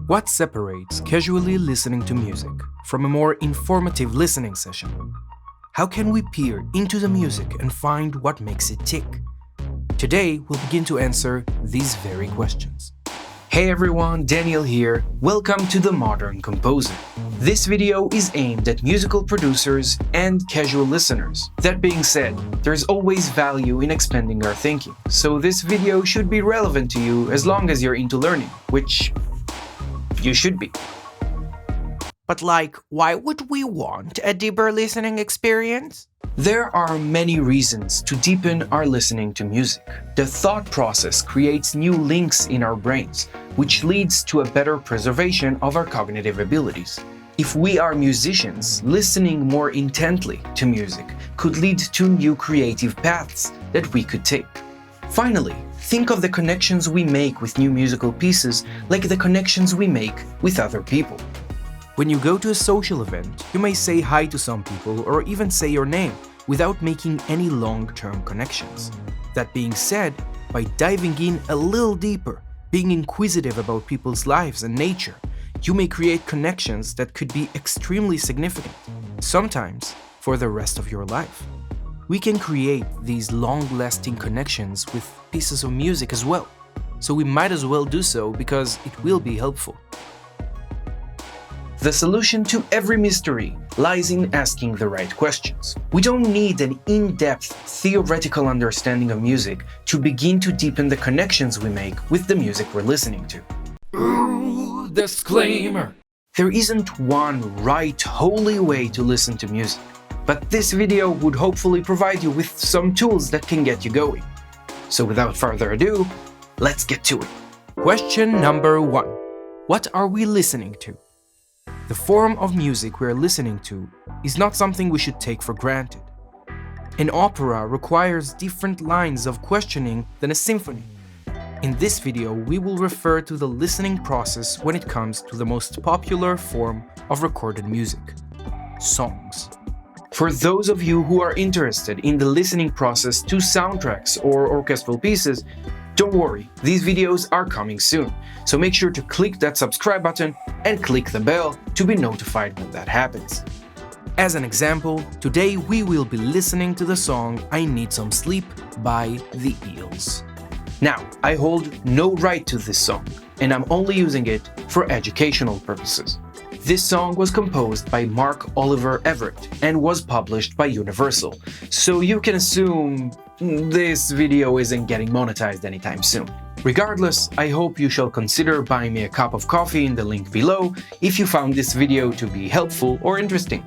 What separates casually listening to music from a more informative listening session? How can we peer into the music and find what makes it tick? Today, we'll begin to answer these very questions. Hey everyone, Daniel here. Welcome to The Modern Composer. This video is aimed at musical producers and casual listeners. That being said, there's always value in expanding our thinking, so this video should be relevant to you as long as you're into learning, which you should be. But why would we want a deeper listening experience? There are many reasons to deepen our listening to music. The thought process creates new links in our brains, which leads to a better preservation of our cognitive abilities. If we are musicians, listening more intently to music could lead to new creative paths that we could take. Finally, think of the connections we make with new musical pieces like the connections we make with other people. When you go to a social event, you may say hi to some people or even say your name without making any long-term connections. That being said, by diving in a little deeper, being inquisitive about people's lives and nature, you may create connections that could be extremely significant, sometimes for the rest of your life. We can create these long-lasting connections with pieces of music as well, so we might as well do so because it will be helpful. The solution to every mystery lies in asking the right questions. We don't need an in-depth theoretical understanding of music to begin to deepen the connections we make with the music we're listening to. Ooh, disclaimer! There isn't one right, holy way to listen to music, but this video would hopefully provide you with some tools that can get you going. So without further ado, let's get to it. Question number 1. What are we listening to? The form of music we are listening to is not something we should take for granted. An opera requires different lines of questioning than a symphony. In this video, we will refer to the listening process when it comes to the most popular form of recorded music, songs. For those of you who are interested in the listening process to soundtracks or orchestral pieces, don't worry, these videos are coming soon, so make sure to click that subscribe button and click the bell to be notified when that happens. As an example, today we will be listening to the song I Need Some Sleep by The Eels. Now, I hold no right to this song, and I'm only using it for educational purposes. This song was composed by Mark Oliver Everett and was published by Universal, so you can assume this video isn't getting monetized anytime soon. Regardless, I hope you shall consider buying me a cup of coffee in the link below if you found this video to be helpful or interesting.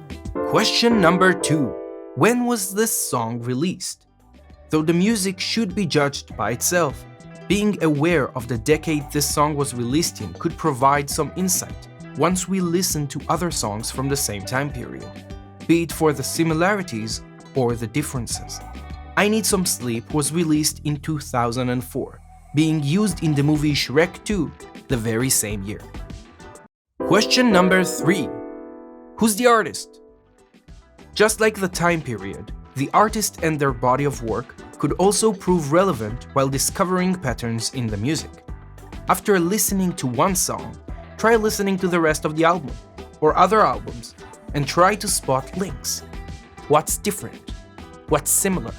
Question number 2. When was this song released? Though the music should be judged by itself, being aware of the decade this song was released in could provide some insight once we listen to other songs from the same time period, be it for the similarities or the differences. I Need Some Sleep was released in 2004, being used in the movie Shrek 2 the very same year. Question number 3. Who's the artist? Just like the time period, the artist and their body of work could also prove relevant while discovering patterns in the music. After listening to one song, try listening to the rest of the album or other albums and try to spot links. What's different? What's similar?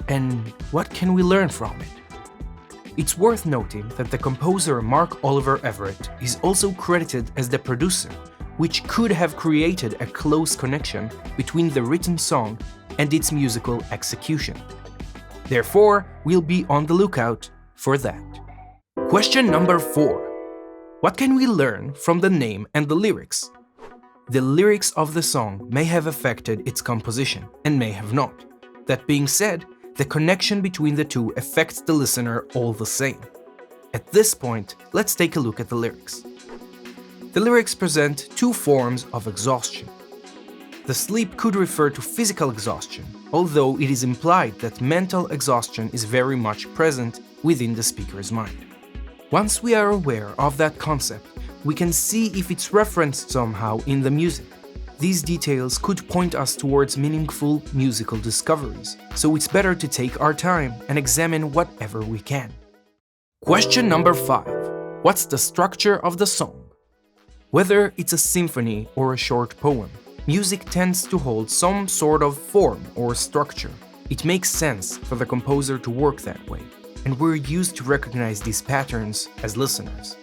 And what can we learn from it? It's worth noting that the composer Mark Oliver Everett is also credited as the producer, which could have created a close connection between the written song and its musical execution. Therefore, we'll be on the lookout for that. Question number 4. What can we learn from the name and the lyrics? The lyrics of the song may have affected its composition and may have not. That being said, the connection between the two affects the listener all the same. At this point, let's take a look at the lyrics. The lyrics present two forms of exhaustion. The sleep could refer to physical exhaustion, although it is implied that mental exhaustion is very much present within the speaker's mind. Once we are aware of that concept, we can see if it's referenced somehow in the music. These details could point us towards meaningful musical discoveries, so it's better to take our time and examine whatever we can. Question number 5. What's the structure of the song? Whether it's a symphony or a short poem, music tends to hold some sort of form or structure. It makes sense for the composer to work that way, and we're used to recognize these patterns as listeners.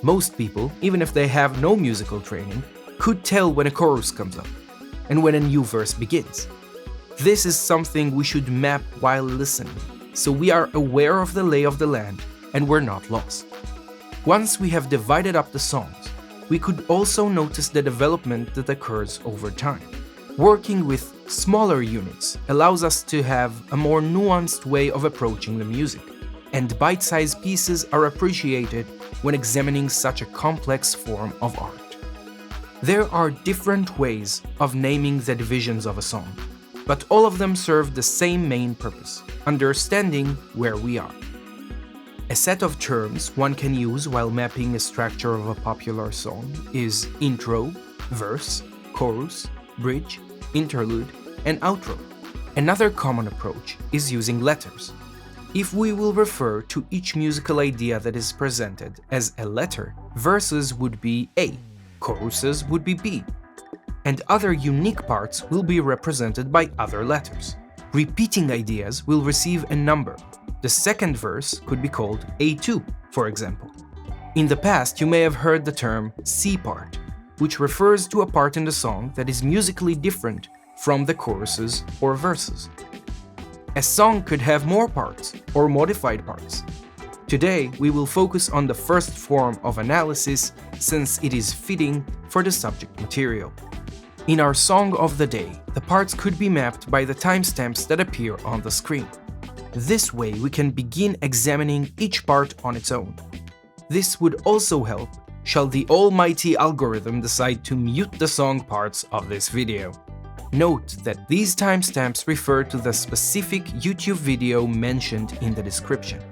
Most people, even if they have no musical training, could tell when a chorus comes up and when a new verse begins. This is something we should map while listening, so we are aware of the lay of the land and we're not lost. Once we have divided up the songs, we could also notice the development that occurs over time. Working with smaller units allows us to have a more nuanced way of approaching the music, and bite-sized pieces are appreciated when examining such a complex form of art. There are different ways of naming the divisions of a song, but all of them serve the same main purpose: understanding where we are. A set of terms one can use while mapping a structure of a popular song is intro, verse, chorus, bridge, interlude, and outro. Another common approach is using letters. If we will refer to each musical idea that is presented as a letter, verses would be A, choruses would be B, and other unique parts will be represented by other letters. Repeating ideas will receive a number. The second verse could be called A2, for example. In the past, you may have heard the term C part, which refers to a part in the song that is musically different from the choruses or verses. A song could have more parts or modified parts. Today, we will focus on the first form of analysis since it is fitting for the subject material. In our song of the day, the parts could be mapped by the timestamps that appear on the screen. This way, we can begin examining each part on its own. This would also help shall the almighty algorithm decide to mute the song parts of this video. Note that these timestamps refer to the specific YouTube video mentioned in the description.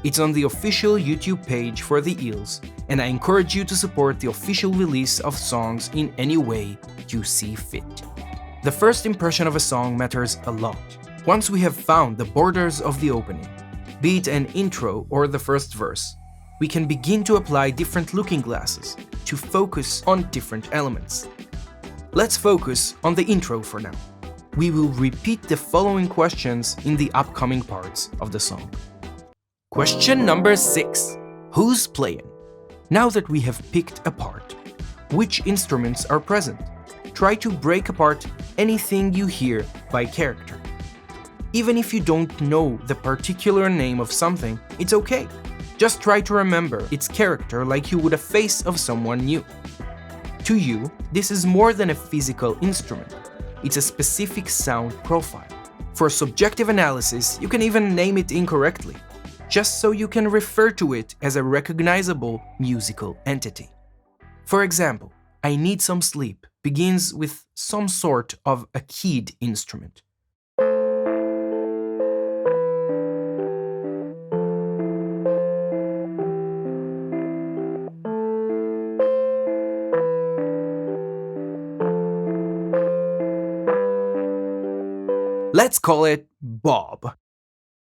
It's on the official YouTube page for the Eels, and I encourage you to support the official release of songs in any way you see fit. The first impression of a song matters a lot. Once we have found the borders of the opening, be it an intro or the first verse, we can begin to apply different looking glasses to focus on different elements. Let's focus on the intro for now. We will repeat the following questions in the upcoming parts of the song. Question number 6. Who's playing? Now that we have picked a part, which instruments are present? Try to break apart anything you hear by character. Even if you don't know the particular name of something, it's okay. Just try to remember its character like you would a face of someone new. To you, this is more than a physical instrument. It's a specific sound profile. For subjective analysis, you can even name it incorrectly, just so you can refer to it as a recognizable musical entity. For example, I Need Some Sleep begins with some sort of a keyed instrument. Let's call it Bob.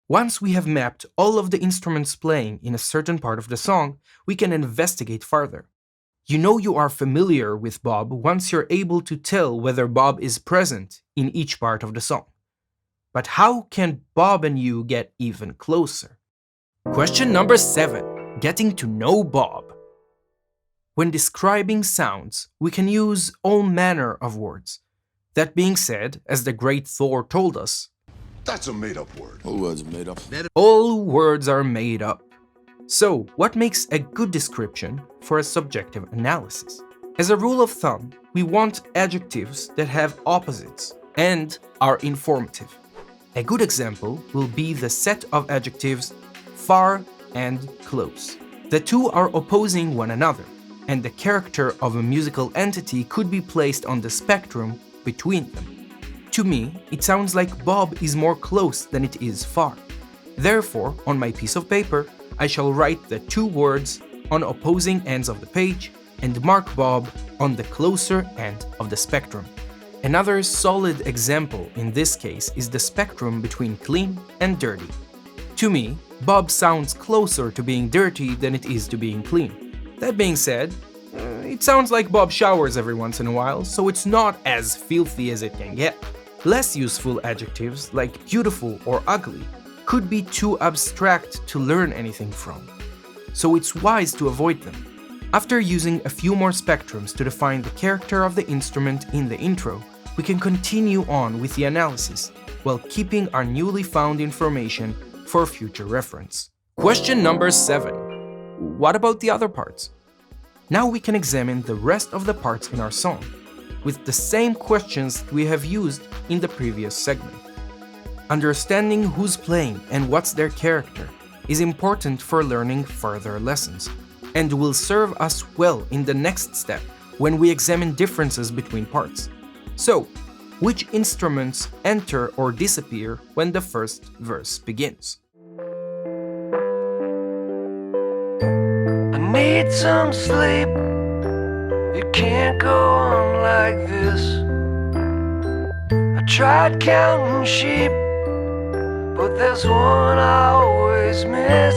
Once we have mapped all of the instruments playing in a certain part of the song, we can investigate further. You know you are familiar with Bob once you're able to tell whether Bob is present in each part of the song. But how can Bob and you get even closer? Question number 7. Getting to know Bob. When describing sounds, we can use all manner of words. That being said, as the great Thor told us, that's a made-up word. All words are made up. All words are made up. So, what makes a good description for a subjective analysis? As a rule of thumb, we want adjectives that have opposites and are informative. A good example will be the set of adjectives far and close. The two are opposing one another, and the character of a musical entity could be placed on the spectrum between them. To me, it sounds like Bob is more close than it is far. Therefore, on my piece of paper, I shall write the two words on opposing ends of the page and mark Bob on the closer end of the spectrum. Another solid example in this case is the spectrum between clean and dirty. To me, Bob sounds closer to being dirty than it is to being clean. That being said, It sounds like Bob showers every once in a while, so it's not as filthy as it can get. Less useful adjectives, like beautiful or ugly, could be too abstract to learn anything from, so it's wise to avoid them. After using a few more spectrums to define the character of the instrument in the intro, we can continue on with the analysis, while keeping our newly found information for future reference. Question number 7. What about the other parts? Now we can examine the rest of the parts in our song, with the same questions we have used in the previous segment. Understanding who's playing and what's their character is important for learning further lessons, and will serve us well in the next step when we examine differences between parts. So, which instruments enter or disappear when the first verse begins? I need some sleep. You can't go on like this. I tried counting sheep, but there's one I always miss.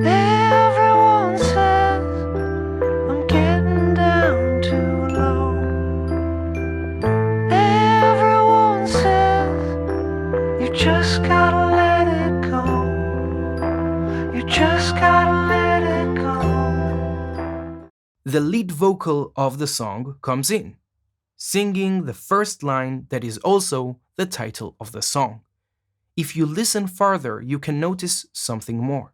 Everyone says I'm getting down too low. Everyone says you just gotta let it go. You just gotta let it go. The lead vocal of the song comes in, singing the first line that is also the title of the song. If you listen further, you can notice something more.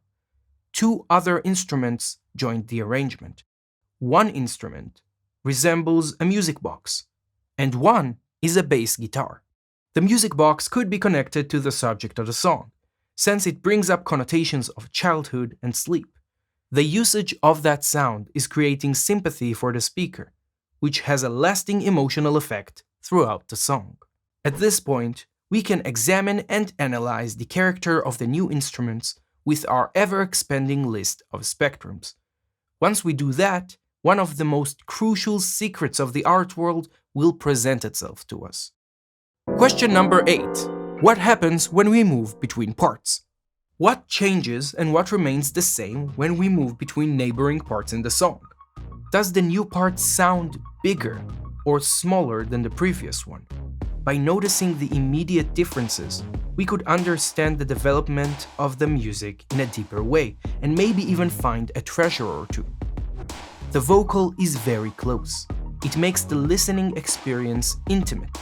2 other instruments joined the arrangement. One instrument resembles a music box, and one is a bass guitar. The music box could be connected to the subject of the song, since it brings up connotations of childhood and sleep. The usage of that sound is creating sympathy for the speaker, which has a lasting emotional effect throughout the song. At this point, we can examine and analyze the character of the new instruments with our ever-expanding list of spectrums. Once we do that, one of the most crucial secrets of the art world will present itself to us. Question number 8. What happens when we move between parts? What changes and what remains the same when we move between neighboring parts in the song? Does the new part sound bigger or smaller than the previous one? By noticing the immediate differences, we could understand the development of the music in a deeper way and maybe even find a treasure or two. The vocal is very close. It makes the listening experience intimate,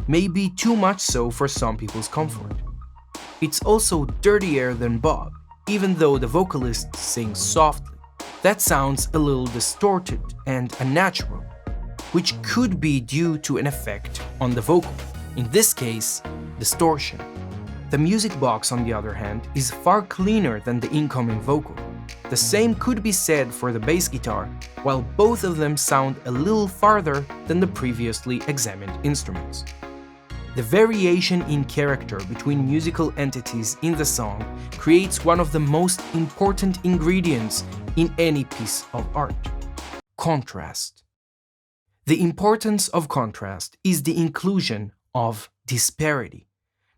maybe too much so for some people's comfort. It's also dirtier than Bob, even though the vocalist sings softly. That sounds a little distorted and unnatural, which could be due to an effect on the vocal. In this case, distortion. The music box, on the other hand, is far cleaner than the incoming vocal. The same could be said for the bass guitar, while both of them sound a little farther than the previously examined instruments. The variation in character between musical entities in the song creates one of the most important ingredients in any piece of art: contrast. The importance of contrast is the inclusion of disparity.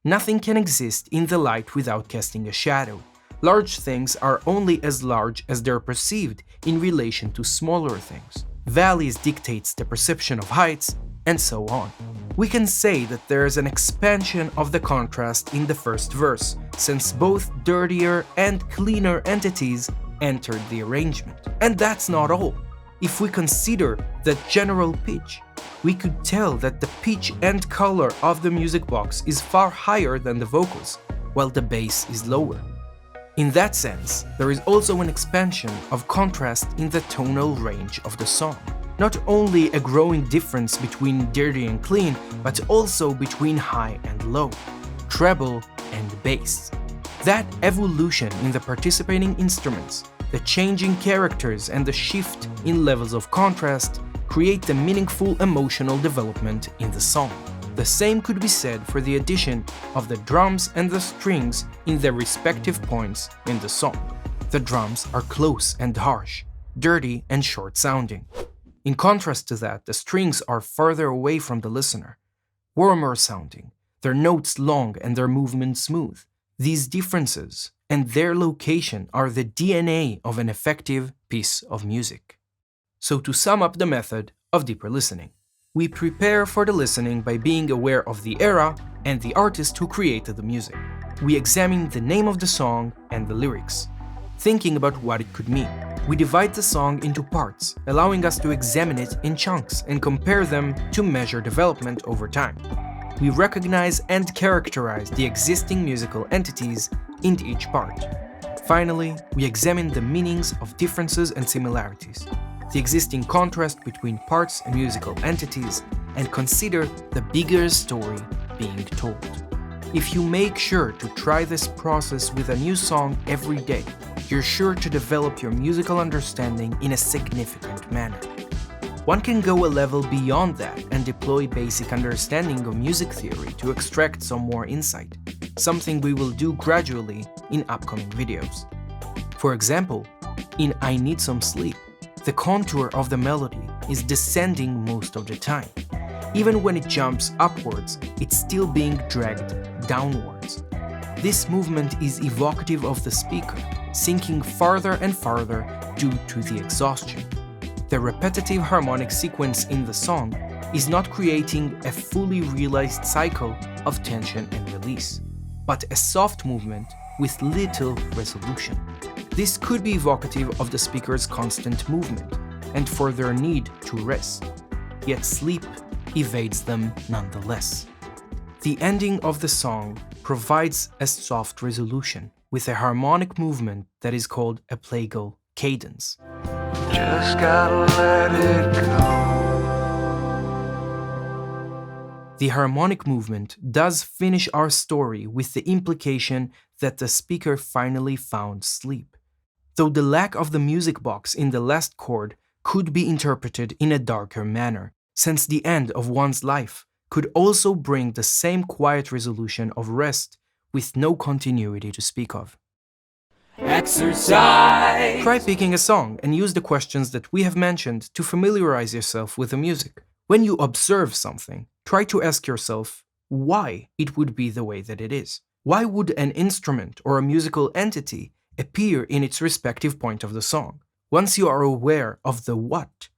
Nothing can exist in the light without casting a shadow. Large things are only as large as they're perceived in relation to smaller things. Valleys dictates the perception of heights, and so on. We can say that there is an expansion of the contrast in the first verse, since both dirtier and cleaner entities entered the arrangement. And that's not all. If we consider the general pitch, we could tell that the pitch and color of the music box is far higher than the vocals, while the bass is lower. In that sense, there is also an expansion of contrast in the tonal range of the song. Not only a growing difference between dirty and clean, but also between high and low, treble and bass. That evolution in the participating instruments, the changing characters and the shift in levels of contrast create the meaningful emotional development in the song. The same could be said for the addition of the drums and the strings in their respective points in the song. The drums are close and harsh, dirty and short sounding. In contrast to that, the strings are further away from the listener, warmer sounding, their notes long and their movements smooth. These differences and their location are the DNA of an effective piece of music. So to sum up the method of deeper listening, we prepare for the listening by being aware of the era and the artist who created the music. We examine the name of the song and the lyrics, thinking about what it could mean. We divide the song into parts, allowing us to examine it in chunks and compare them to measure development over time. We recognize and characterize the existing musical entities in each part. Finally, we examine the meanings of differences and similarities, the existing contrast between parts and musical entities, and consider the bigger story being told. If you make sure to try this process with a new song every day, you're sure to develop your musical understanding in a significant manner. One can go a level beyond that and deploy basic understanding of music theory to extract some more insight, something we will do gradually in upcoming videos. For example, in I Need Some Sleep, the contour of the melody is descending most of the time. Even when it jumps upwards, it's still being dragged downwards. This movement is evocative of the speaker, sinking farther and farther due to the exhaustion. The repetitive harmonic sequence in the song is not creating a fully realized cycle of tension and release, but a soft movement with little resolution. This could be evocative of the speaker's constant movement and for their need to rest, yet sleep evades them nonetheless. The ending of the song provides a soft resolution with a harmonic movement that is called a plagal cadence. Just gotta let it go. The harmonic movement does finish our story with the implication that the speaker finally found sleep, though the lack of the music box in the last chord could be interpreted in a darker manner, since the end of one's life could also bring the same quiet resolution of rest with no continuity to speak of. Exercise! Try picking a song and use the questions that we have mentioned to familiarize yourself with the music. When you observe something, try to ask yourself why it would be the way that it is. Why would an instrument or a musical entity appear in its respective point of the song? Once you are aware of the what,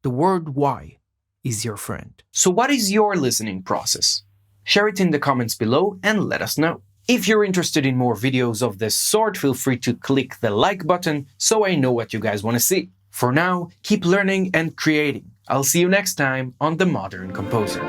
the word why is your friend. So what is your listening process? Share it in the comments below and let us know. If you're interested in more videos of this sort, feel free to click the like button so I know what you guys want to see. For now, keep learning and creating. I'll see you next time on The Modern Composer.